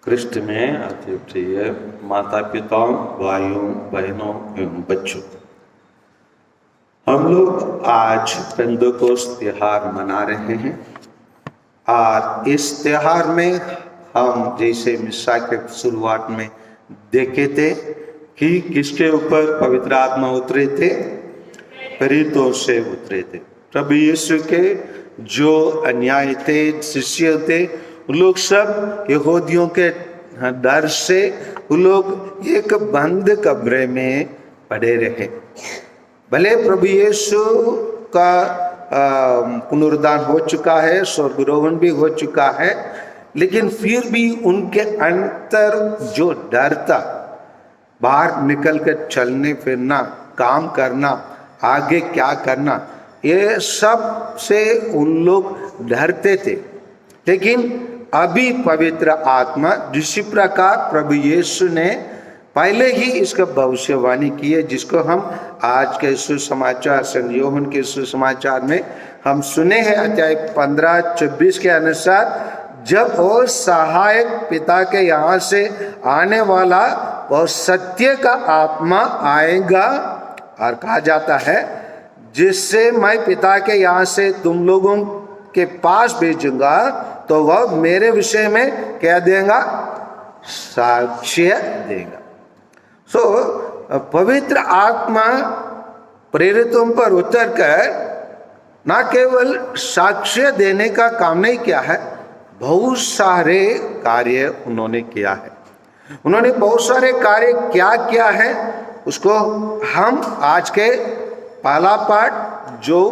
कृष्ण में अति प्रिय माता पिताओं, भाइयों, बहनों एवं बच्चों, हम लोग आज पेंतेकोस्त त्योहार मना रहे हैं। और इस त्योहार में हम जैसे मिस्सा के शुरुआत में देखे थे कि किसके ऊपर पवित्र आत्मा उतरे थे? प्रेरितों से उतरे थे। प्रभु यीशु के जो अन्याय थे, शिष्य थे, वो लोग सब यहूदियों के डर से वो लोग एक बंद कमरे में पड़े रहे। भले प्रभु यीशु का पुनरुद्धान हो चुका है, स्वर्गारोहण भी हो चुका है, लेकिन फिर भी उनके अंतर जो डर था, बाहर निकल कर चलने फिरना, काम करना, आगे क्या करना, ये सब से उन लोग डरते थे। लेकिन अभी पवित्र आत्मा जिस प्रकार प्रभु यीशु ने पहले ही इसका भविष्यवाणी की है, जिसको हम आज के सुसमाचार संत यूहन्ना के सुसमाचार में हम सुने हैं, अध्याय 15-26 के अनुसार, जब वो सहायक पिता के यहाँ से आने वाला वह सत्य का आत्मा आएगा, और कहा जाता है जिससे मैं पिता के यहाँ से तुम लोगों के पास भेजूंगा, तो वह मेरे विषय में क्या देगा? साक्ष्य देगा। पवित्र आत्मा प्रेरितों पर उतर कर ना केवल साक्ष्य देने का काम नहीं किया है, बहुत सारे कार्य उन्होंने किया है। उन्होंने बहुत सारे कार्य क्या किया है, उसको हम आज के पहला पाठ जो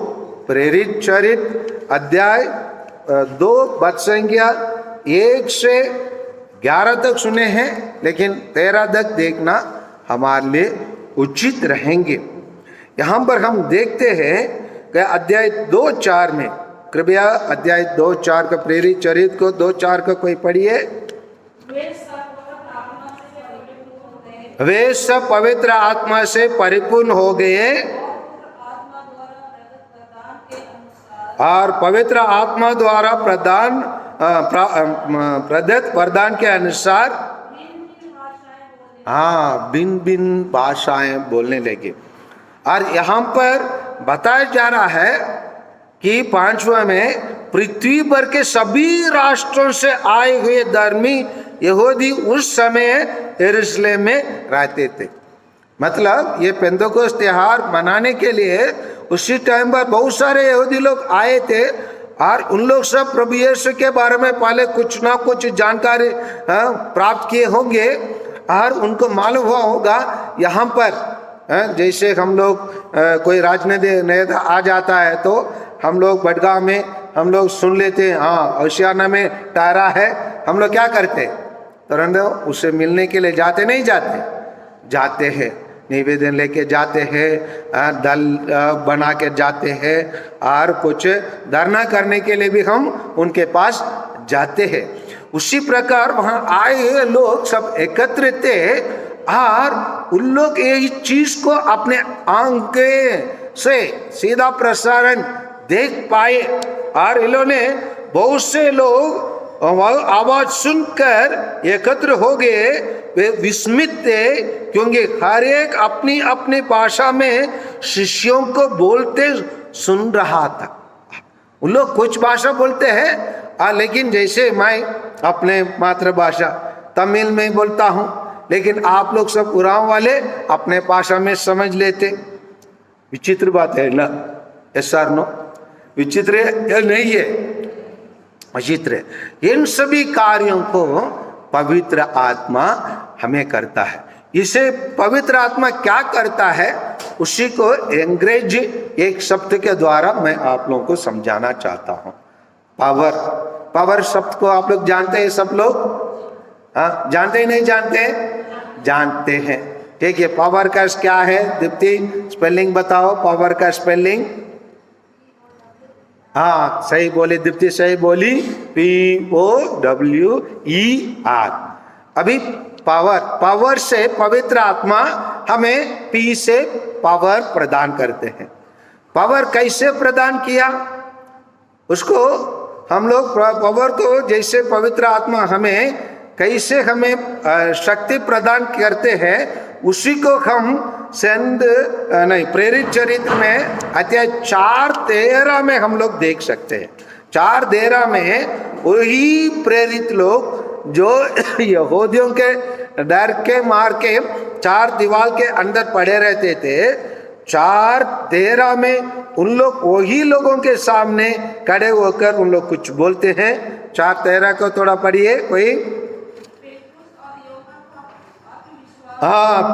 प्रेरित चरित्र अध्याय 2 पद संख्या 1 से 11 तक सुने हैं, लेकिन 13 तक देखना हमारे लिए उचित रहेंगे। यहाँ पर हम देखते हैं कि अध्याय 2:4 में, कृपया अध्याय 2:4 का प्रेरित चरित्र को 2:4 का कोई पढ़िए। वे सब पवित्र आत्मा से परिपूर्ण हो गए और पवित्र आत्मा द्वारा प्रदत्त वरदान के अनुसार भिन्न भिन्न भाषाएं बोलने लगे। और यहाँ पर बताया जा रहा है कि 5वां में पृथ्वी पर के सभी राष्ट्रों से आए हुए धर्मी यहूदी उस समय यरूशलेम में रहते थे। मतलब ये पेंतेकोस्त त्योहार मनाने के लिए उसी टाइम पर बहुत सारे यहूदी लोग आए थे, और उन लोग सब प्रभु यीशु के बारे में पहले कुछ ना कुछ जानकारी प्राप्त किए होंगे, और उनको मालूम हुआ होगा यहाँ पर जैसे हम लोग कोई राजनीति आ जाता है तो हम लोग बडगांव में हम लोग सुन लेते हैं, होशियाना में टारा है, हम लोग क्या करते? तुरंत उससे मिलने के लिए जाते नहीं जाते हैं, निवेदन लेके जाते हैं, दल बना के जाते हैं, और कुछ धरना करने के लिए भी हम उनके पास जाते हैं। उसी प्रकार वहां आए लोग सब एकत्रित थे, और उन लोग यही चीज को अपने आंख से सीधा प्रसारण देख पाए, और इन्होंने बहुत से लोग आवाज सुनकर एकत्र हो गए। वे विस्मित थे, क्योंकि हर एक अपनी अपनी भाषा में शिष्यों को बोलते सुन रहा था। उन लोग कुछ भाषा बोलते हैं, लेकिन जैसे मैं अपने मातृभाषा तमिल में बोलता हूँ, लेकिन आप लोग सब उरांव वाले अपने भाषा में समझ लेते। विचित्र बात है ना? यस और नो? विचित्र है नहीं है? विचित्र है। इन सभी कार्यों को पवित्र आत्मा हमें करता है। इसे पवित्र आत्मा क्या करता है, उसी को अंग्रेजी एक शब्द के द्वारा मैं आप लोगों को समझाना चाहता हूँ। पावर शब्द को आप लोग जानते हैं? सब लोग जानते ही नहीं जानते? जानते हैं। ठीक है, पावर का क्या है? दीप्ति स्पेलिंग बताओ, पावर का स्पेलिंग। सही बोली दीप्ति, सही बोली, POWER। अभी पावर से पवित्र आत्मा हमें P से पावर प्रदान करते हैं। पावर कैसे प्रदान किया उसको हम लोग पावर को, जैसे पवित्र आत्मा हमें कैसे हमें शक्ति प्रदान करते हैं, उसी को हम प्रेरित चरित्र में अध्याय 4:13 में हम लोग देख सकते हैं। 4:13 में वही प्रेरित लोग जो यहूदियों के डर के मार के 4 दीवार के अंदर पड़े रहते थे, 4:13 में उन लोग वही लोगों के सामने खड़े होकर उन लोग कुछ बोलते हैं। 4:13 को थोड़ा पढ़िए कोई।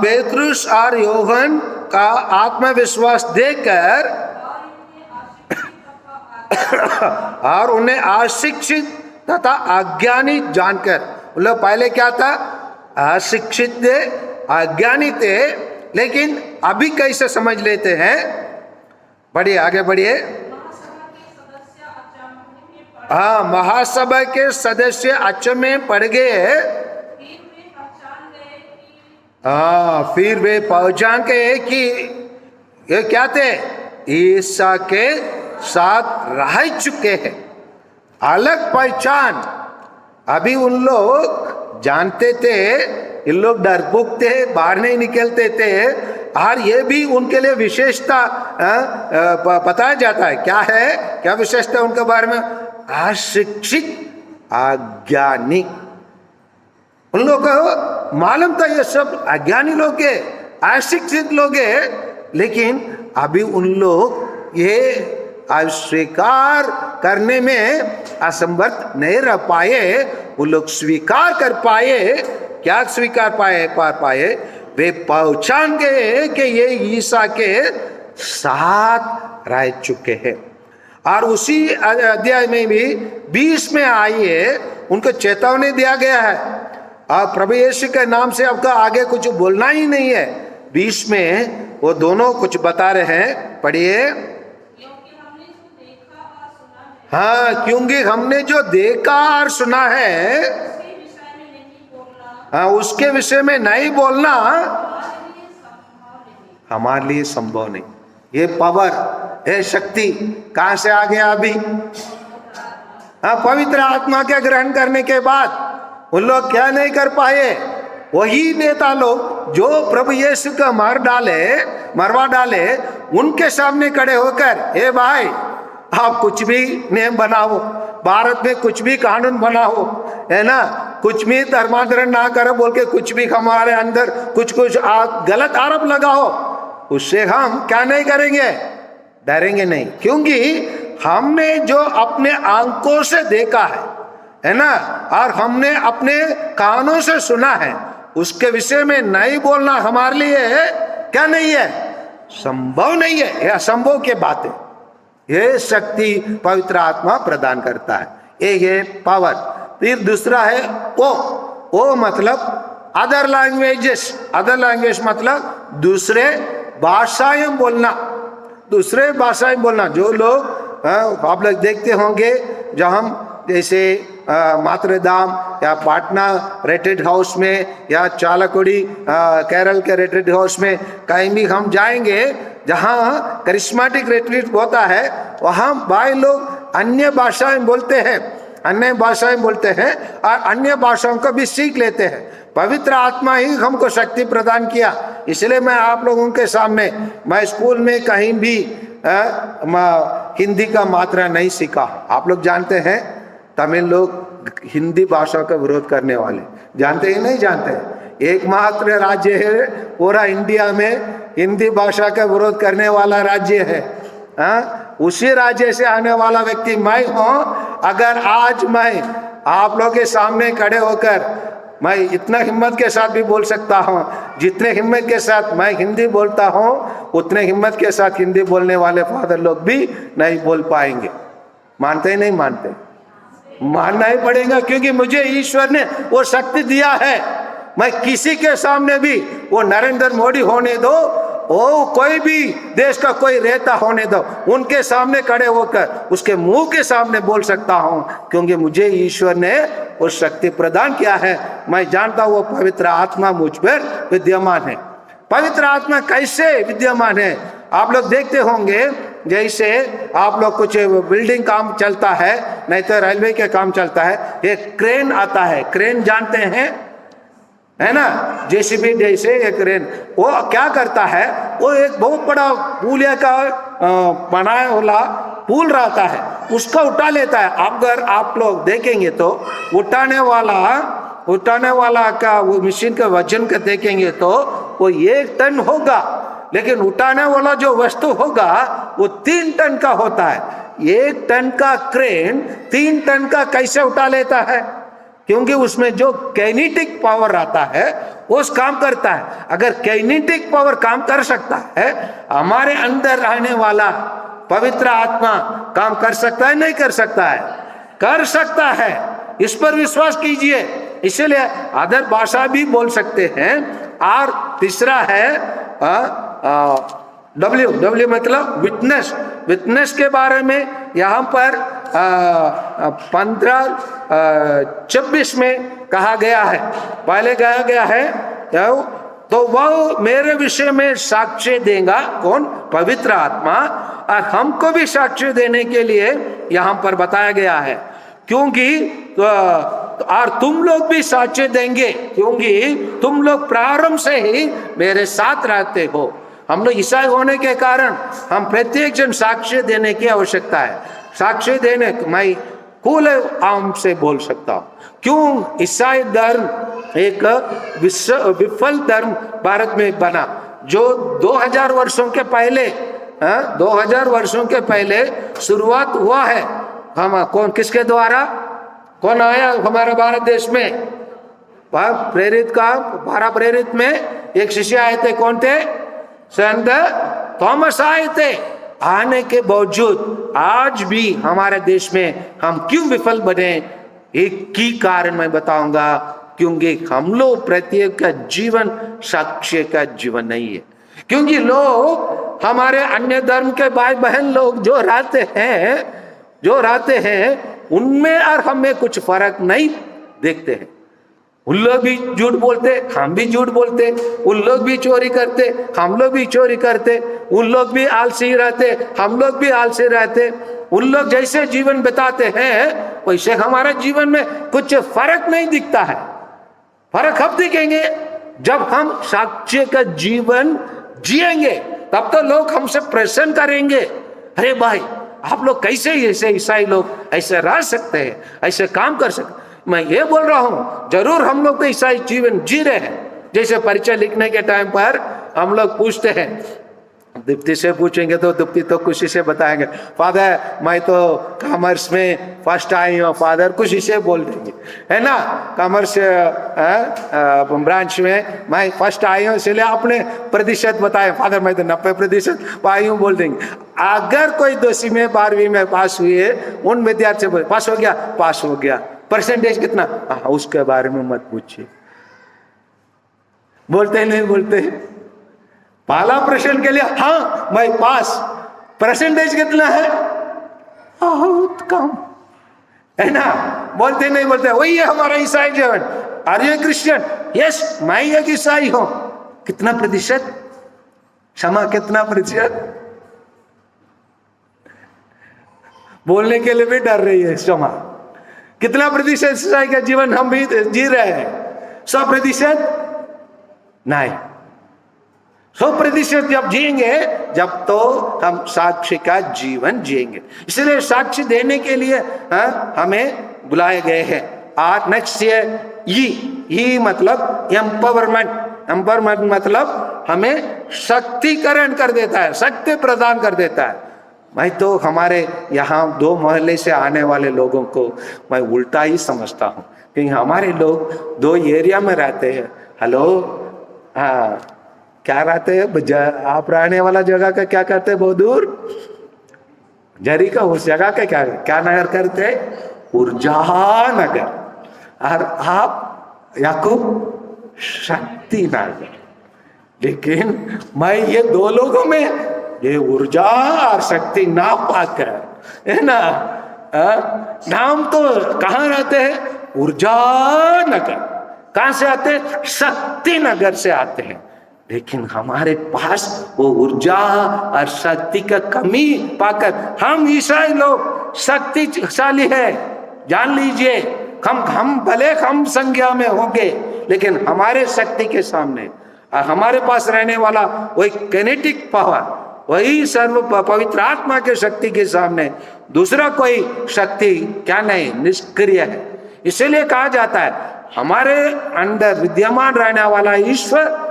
पेतरुस और योहन का आत्मविश्वास देखकर और उन्हें अशिक्षित तथा अज्ञानी जानकर, मतलब पहले क्या था, अशिक्षित थे, अज्ञानी थे, लेकिन अभी कैसे समझ लेते हैं। बढ़िए, आगे बढ़िए। महासभा के सदस्य अचंभे में पड़ गए। फिर वे पहचान गए कि ये क्या थे, ईसा के साथ रह चुके हैं। अलग पहचान। अभी उन लोग जानते थे, इन लोग डरपोक थे, बाहर नहीं निकलते थे, और ये भी उनके लिए विशेषता बताया जाता है। क्या है, क्या विशेषता उनके बारे में? अशिक्षित, अज्ञानी। उन लोगों को मालूम था ये सब अज्ञानी लोग है, अशिक्षित लोग है, लेकिन अभी उन लोग ये अस्वीकार करने में असमर्थ नहीं रह पाए। वो लोग स्वीकार कर पाए। क्या स्वीकार पाए? वे पहचान गए कि ये ईसा के साथ रह चुके हैं। और उसी अध्याय में भी 20 में आइए, उनको चेतावनी दिया गया है, और प्रभु यीशु के नाम से आपका आगे कुछ बोलना ही नहीं है। 20 में वो दोनों कुछ बता रहे हैं, पढ़िए। हाँ, क्योंकि हमने जो देखा और सुना है, हाँ, उसके विषय में नहीं बोलना हमारे लिए संभव नहीं। ये पावर, ये शक्ति कहां से आ गया अभी? हाँ, पवित्र आत्मा के ग्रहण करने के बाद उन लोग क्या नहीं कर पाए? वही नेता लोग जो प्रभु यीशु का मरवा डाले, उनके सामने खड़े होकर, हे भाई, आप कुछ भी नियम बनाओ, भारत में कुछ भी कानून बनाओ, है ना, कुछ भी धर्मांतरण ना करो बोल के कुछ भी हमारे अंदर कुछ आप गलत आरोप लगाओ, उससे हम क्या नहीं करेंगे? डरेंगे नहीं, क्योंकि हमने जो अपने आंखों से देखा है ना, और हमने अपने कानों से सुना है, उसके विषय में नहीं बोलना हमारे लिए क्या नहीं है? संभव नहीं है। यह असंभव की बात है। यह शक्ति पवित्र आत्मा प्रदान करता है। एक है पावर। फिर दूसरा है ओ मतलब अदर लैंग्वेजेस। अदर लैंग्वेज मतलब दूसरे भाषाएं बोलना। दूसरे भाषाएं बोलना। जो लोग आप लोग देखते होंगे, जब हम जैसे मातृधाम या पाटना रेटेड हाउस में या चालकुड़ी केरल के रेटेड हाउस में कहीं भी हम जाएंगे, जहाँ करिश्माटिक रिट्रीट होता है, वहाँ भाई लोग अन्य भाषाएं बोलते हैं, और अन्य भाषाओं को भी सीख लेते हैं। पवित्र आत्मा ही हमको शक्ति प्रदान किया। इसलिए मैं आप लोगों के सामने, मैं स्कूल में कहीं भी हिंदी का मात्रा नहीं सीखा। आप लोग जानते हैं, तमिल लोग हिंदी भाषा का विरोध करने वाले, जानते हैं नहीं जानते? एकमात्र राज्य है पूरा इंडिया में हिंदी भाषा का विरोध करने वाला राज्य है। उसी राज्य से आने वाला व्यक्ति मैं हूँ। अगर आज मैं आप लोगों के सामने खड़े होकर मैं इतना हिम्मत के साथ भी बोल सकता हूँ, जितने हिम्मत के साथ मैं हिंदी बोलता हूँ, उतने हिम्मत के साथ हिंदी बोलने वाले फादर लोग भी नहीं बोल पाएंगे। मानते ही नहीं मानते? मानना ही पड़ेगा, क्योंकि मुझे ईश्वर ने वो शक्ति दिया है। मैं किसी के सामने भी, वो नरेंद्र मोदी होने दो, वो कोई भी देश का कोई नेता होने दो, उनके सामने खड़े होकर उसके मुंह के सामने बोल सकता हूं, क्योंकि मुझे ईश्वर ने वो शक्ति प्रदान किया है। मैं जानता हूं वो पवित्र आत्मा मुझ पर विद्यमान है। पवित्र आत्मा कैसे विद्यमान है? आप लोग देखते होंगे जैसे आप लोग कुछ बिल्डिंग काम चलता है, नहीं तो रेलवे के काम चलता है, एक क्रेन आता है, क्रेन जानते हैं है ना, जेसीबी जैसे एक क्रेन, वो क्या करता है, वो एक बहुत बड़ा पुलिया का बनाया हुआ पुल रहता है, उसका उठा लेता है। अगर आप लोग देखेंगे तो उठाने वाला का वो मशीन का वजन का देखेंगे तो वो 1 टन होगा, लेकिन उठाने वाला जो वस्तु होगा वो 3 टन का होता है। 1 टन का क्रेन 3 टन का कैसे उठा लेता है? क्योंकि उसमें जो काइनेटिक पावर आता है वो काम करता है। अगर काइनेटिक पावर काम कर सकता है, हमारे अंदर रहने वाला पवित्र आत्मा काम कर सकता है? नहीं कर सकता है? कर सकता है। इस पर विश्वास कीजिए। इसलिए अदर भाषा भी बोल सकते हैं। और तीसरा है W मतलब विटनेस के बारे में यहाँ पर 15:26 में कहा गया है। पहले कहा गया है तो वह मेरे विषय में साक्ष्य देगा, कौन? पवित्र आत्मा, और हमको भी साक्ष्य देने के लिए यहाँ पर बताया गया है। क्योंकि और तुम लोग भी साक्ष्य देंगे, क्योंकि तुम लोग प्रारंभ से ही मेरे साथ रहते हो। हम लोग ईसाई होने के कारण हम प्रत्येक जन साक्ष्य देने की आवश्यकता है। साक्ष्य देने मैं खुले आम से बोल सकता हूँ। क्यों ईसाई धर्म एक विफल धर्म भारत में बना, जो 2000 वर्षों के पहले 2000 वर्षों के पहले शुरुआत हुआ है। हम कौन, किसके द्वारा कौन आया हमारे भारत देश में? प्रेरित का 12 प्रेरित में एक शिष्य आए थे। कौन थे? संत थॉमस आए थे। आने के बावजूद आज भी हमारे देश में हम क्यों विफल बने, एक की कारण मैं बताऊंगा। क्योंकि हम लोग प्रत्येक का जीवन साक्ष्य का जीवन नहीं है। क्योंकि लोग हमारे अन्य धर्म के भाई बहन लोग जो रहते हैं उनमें और हमें कुछ फर्क नहीं देखते हैं। उन लोग भी झूठ बोलते, हम भी झूठ बोलते। उन लोग भी चोरी करते, हम लोग भी चोरी करते। उन लोग भी आलसी रहते, हम लोग भी आलसी रहते। उन लोग जैसे जीवन बिताते हैं वैसे हमारे जीवन में कुछ फर्क नहीं दिखता है। फर्क कब दिखेंगे? जब हम साक्ष्य का जीवन जिएंगे, तब तो लोग हमसे प्रश्न करेंगे, अरे भाई आप लोग कैसे ऐसे ईसाई लोग ऐसे रह सकते हैं, ऐसे काम कर सकते। मैं ये बोल रहा हूं, जरूर हम लोग तो ईसाई जीवन जी रहे हैं। जैसे परिचय लिखने के टाइम पर हम लोग पूछते हैं, दीप्ति से पूछेंगे तो दीप्ति तो खुशी से बताएंगे, फादर मैं तो कॉमर्स में फर्स्ट आई हूँ, फादर खुशी से बोल देंगे, है ना। कॉमर्स ब्रांच में मैं फर्स्ट आई हूँ, इसलिए आपने प्रतिशत बताए, फादर मैं तो 90% पाई हूँ बोल देंगे। अगर कोई 10वीं में 12वीं में पास हुए उन विद्यार्थी पास हो गया, परसेंटेज कितना, उसके बारे में मत पूछिए। बोलते नहीं बोलते? पहला प्रश्न के लिए हाँ मैं पास, परसेंटेज कितना है? बहुत कम, है ना। बोलते नहीं बोलते? वही है हमारा ईसाई जीवन। Are you Christian? यस मैं एक ईसाई हूं। कितना प्रतिशत? क्षमा कितना प्रतिशत? बोलने के लिए भी डर रही है क्षमा। कितना प्रतिशत ईसाई का जीवन हम भी जी रहे हैं? 100% नहीं। 100% जब जिएंगे, जब तो हम साक्ष्य का जीवन जिएंगे। इसलिए साक्ष्य देने के लिए हमें बुलाए गए हैं। और नेक्स्ट ये मतलब एम्पावरमेंट मतलब हमें शक्तिकरण कर देता है, शक्ति प्रदान कर देता है। मैं तो हमारे यहाँ 2 मोहल्ले से आने वाले लोगों को मैं उल्टा ही समझता हूँ, क्योंकि हमारे लोग 2 एरिया में रहते हैं। हेलो, हाँ क्या रहते हैं आप? रहने वाला जगह का क्या करते हैं? बहुत दूर जरी का उस जगह का क्या नगर करते? ऊर्जा नगर। और आप याकूब शक्ति नगर। लेकिन मैं ये 2 लोगों में ये ऊर्जा और शक्ति ना पाकर, है ना, नाम तो कहाँ रहते हैं? ऊर्जा नगर। कहां से आते हैं? शक्ति नगर से आते हैं। लेकिन हमारे पास वो ऊर्जा और शक्ति का कमी पाकर हम ईसाई लोग शक्तिशाली है। जान लीजिए, हम भले कम संख्या में होंगे, लेकिन हमारे शक्ति के सामने और हमारे पास रहने वाला वही किनेटिक पावर, वही सर्व पवित्र आत्मा के शक्ति के सामने दूसरा कोई शक्ति क्या नहीं, निष्क्रिय है। इसीलिए कहा जाता है हमारे अंदर विद्यमान रहने वाला ईश्वर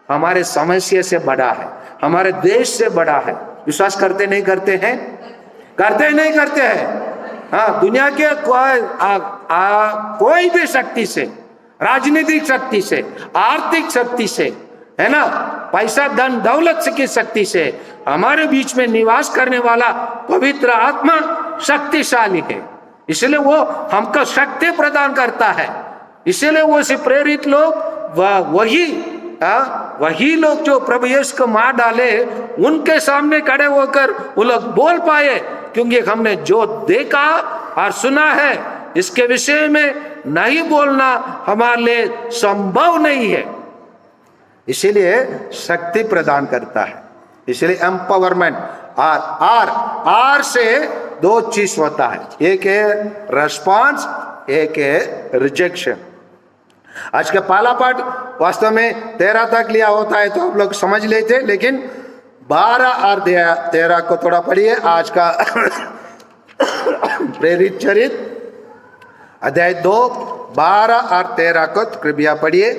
हमारे समस्या से बड़ा है, हमारे देश से बड़ा है। विश्वास करते नहीं करते हैं? करते नहीं करते हैं? हाँ, दुनिया के कोई भी शक्ति से, राजनीतिक शक्ति से, आर्थिक शक्ति से, है ना, पैसा धन दौलत की शक्ति से हमारे बीच में निवास करने वाला पवित्र आत्मा शक्तिशाली है। इसलिए वो हमको शक्ति प्रदान करता है। इसलिए वो से प्रेरित लोग वही लोग जो प्रभु यीशु को मार डाले, उनके सामने खड़े होकर वो लोग बोल पाए, क्योंकि हमने जो देखा और सुना है इसके विषय में नहीं बोलना हमारे लिए संभव नहीं है। इसीलिए शक्ति प्रदान करता है। इसलिए एम्पावरमेंट आर से दो चीज होता है, एक है रेस्पॉन्स, एक है रिजेक्शन। आज का पहला पाठ वास्तव में 13 तक लिया होता है तो आप लोग समझ लेते, लेकिन 12 और 13 को थोड़ा पढ़िए। आज का प्रेरित चरित्र अध्याय 2 12 और 13 को कृपया पढ़िए।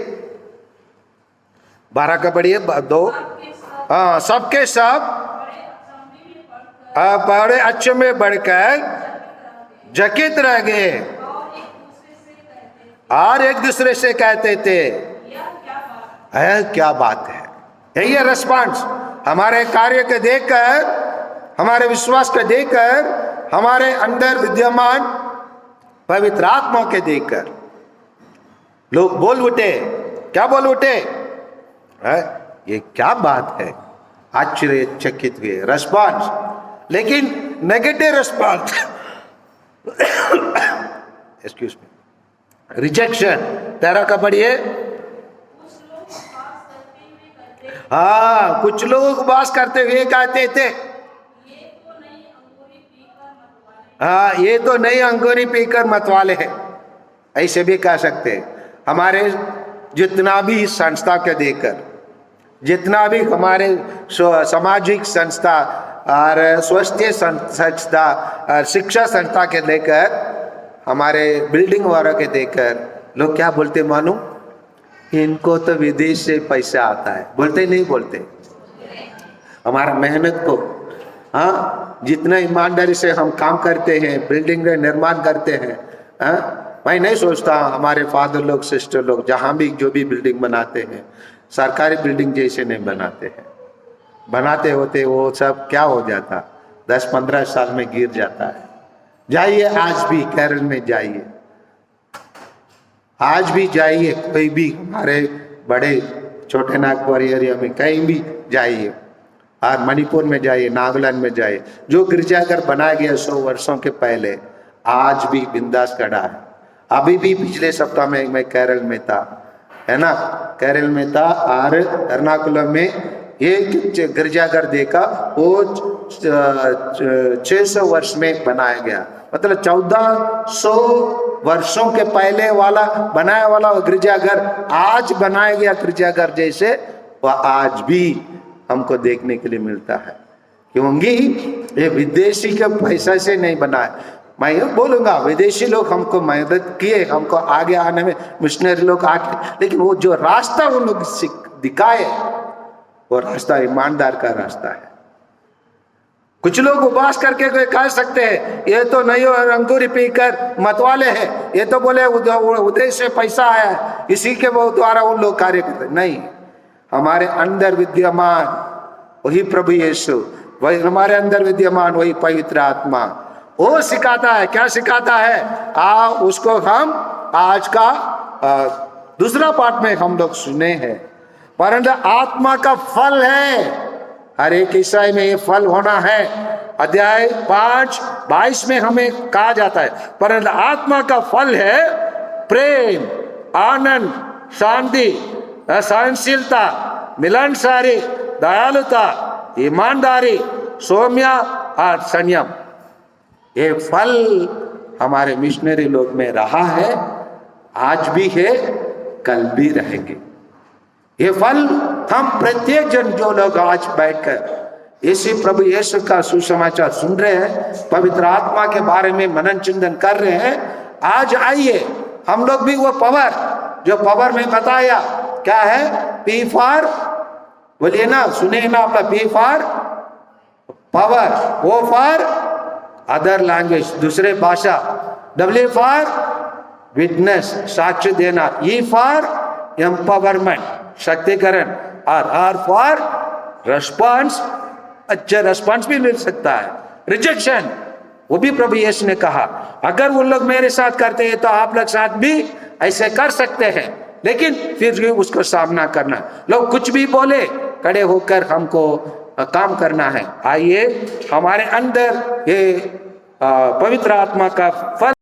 12 का पढ़िए, 2। हाँ, सबके सब बड़े अच्छे में बढ़कर जकित रह गए और एक दूसरे से कहते थे क्या बात है। यही है रेस्पॉन्स। हमारे कार्य को देखकर, हमारे विश्वास को देखकर, हमारे अंदर विद्यमान पवित्र आत्मा के देखकर लोग बोल उठे। क्या बोल उठे? ये क्या बात है, आश्चर्यचकित हुए। रेस्पॉन्स, लेकिन negative response, excuse me, rejection. 13 का पढ़िए। हाँ, कुछ लोग उपवास करते हुए कहते थे, हाँ, ये तो नई अंगूरी पीकर मतवाले हैं। ऐसे भी कह सकते हैं। हमारे जितना भी संस्था के देकर, जितना भी हमारे सामाजिक संस्था और स्वास्थ्य संस्था और शिक्षा संस्था के लेकर, हमारे बिल्डिंग वालों के देकर लोग क्या बोलते मालूम? इनको तो विदेश से पैसा आता है। बोलते नहीं बोलते? हमारा मेहनत को, हाँ, जितना ईमानदारी से हम काम करते हैं, बिल्डिंग का निर्माण करते हैं, हाँ, मैं नहीं सोचता हमारे फादर लोग, सिस्टर लोग जहाँ भी जो भी बिल्डिंग बनाते हैं, सरकारी बिल्डिंग जैसे नहीं बनाते हैं। बनाते होते वो सब क्या हो जाता, 10-15 साल में गिर जाता है। जाइए, आज भी केरल में जाइए, आज भी जाइए, कोई भी हमारे बड़े छोटे नागपुर एरिया में कहीं भी जाइए, और मणिपुर में जाइए, नागालैंड में जाइए, जो गिरजाघर बनाया गया 100 वर्षों के पहले, आज भी बिंदास खड़ा है। अभी भी पिछले सप्ताह में मैं केरल में था, है ना, केरल में था, और एर्नाकुलम में एक गिरजाघर देखा, वो 600 वर्ष में बनाया गया। मतलब 1400 वर्षों के पहले वाला बनाया वाला गिरजाघर आज बनाया गया गिरजाघर जैसे वह आज भी हमको देखने के लिए मिलता है, क्योंकि ये विदेशी के पैसा से नहीं बना है। मैं ये बोलूंगा, विदेशी लोग हमको मदद किए, हमको आगे आने में मिशनरी लोग आके, लेकिन वो जो रास्ता वो लोग दिखाए, वो रास्ता ईमानदार का रास्ता है। कुछ लोग उपवास करके कोई कह सकते हैं ये तो नहीं और अंगूरी पीकर मतवाले हैं, ये तो बोले उधर से पैसा आया है, इसी के द्वारा उन लोग कार्य करते। नहीं, हमारे अंदर विद्यमान वही प्रभु यीशु, वही हमारे अंदर विद्यमान वही पवित्र आत्मा, वो सिखाता है। क्या सिखाता है? उसको हम आज का दूसरा पाठ में हम लोग सुने हैं। परंतु आत्मा का फल है, हर एक ईसाई में ये फल होना है। अध्याय 5:22 में हमें कहा जाता है, परंतु आत्मा का फल है प्रेम, आनंद, शांति, सहनशीलता, मिलनसारी, दयालुता, ईमानदारी, सौम्य और संयम, ये फल हमारे मिशनरी लोग में रहा है, आज भी है, कल भी रहेंगे। ये फल हम प्रत्येक जन जो लोग आज बैठकर इसी प्रभु यीशु का सुसमाचार सुन रहे हैं, पवित्र आत्मा के बारे में मनन चिंतन कर रहे हैं, आज आइए हम लोग भी वो पावर, जो पावर में बताया क्या है, पी फॉर, बोलिए ना, सुने ना आपका, P for power, O for other language, दूसरे भाषा, डब्ल्यू फॉर विटनेस, साक्ष्य देना, ई फॉर एम्पावरमेंट, शक्तिकरण, और आर फॉर रेस्पॉन्स, अच्छा रेस्पॉन्स भी मिल सकता है, रिजेक्शन, वो भी प्रभु यीशु ने कहा अगर वो लोग मेरे साथ करते हैं तो आप लोग साथ भी ऐसे कर सकते हैं, लेकिन फिर भी उसको सामना करना। लोग कुछ भी बोले, खड़े होकर हमको काम करना है। आइए हमारे अंदर ये पवित्र आत्मा का फल